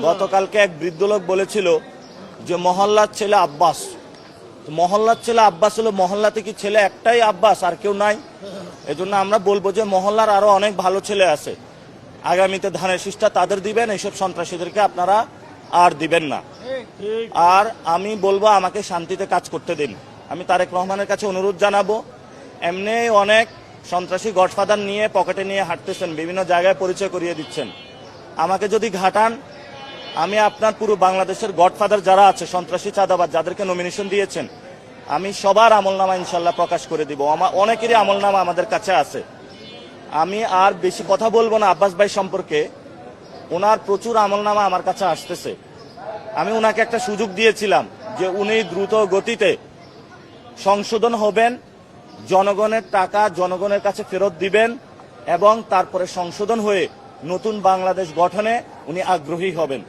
গতকালকে এক বৃদ্ধ লোক বলেছিল যে মহল্লার ছেলে আব্বাস। মহল্লার ছেলে আব্বাস হলো, মহল্লাতে কি ছেলে একটাই আব্বাস আর কেউ নাই? এজন্য আমরা বলবো যে মহল্লার আরো অনেক ভালো ছেলে আছে, আগামীতে ধানের শীষটা তাদের দিবেন, এইসব সন্ত্রাসীদেরকে আপনারা আর দিবেন না। আর আমি বলবো আমাকে শান্তিতে কাজ করতে দিন। আমি তারেক রহমানের কাছে অনুরোধ জানাবো, এমনি অনেক সন্ত্রাসী গডফাদার নিয়ে পকেটে নিয়ে হাঁটতেছেন, বিভিন্ন জায়গায় পরিচয় করিয়ে দিচ্ছেন। আমাকে যদি ঘাটান, আমি আপনার পুরো বাংলাদেশের গডফাদার যারা আছে সন্ত্রাসী চাঁদাবাজ যাদেরকে নমিনেশন দিয়েছেন, আমি সবার আমলনামা ইনশাল্লাহ প্রকাশ করে দিব। অনেকেরই আমলনামা আমাদের কাছে আছে। আমি আর বেশি কথা বলবো না আব্বাস ভাই সম্পর্কে, ওনার প্রচুর আমলনামা আমার কাছে আসতেছে। আমি ওনাকে একটা সুযোগ দিয়েছিলাম যে উনি দ্রুত গতিতে সংশোধন হবেন, জনগণের টাকা জনগণের কাছে ফেরত দিবেন এবং তারপরে সংশোধন হয়ে নতুন বাংলাদেশ গঠনে উনি আগ্রহী হবেন।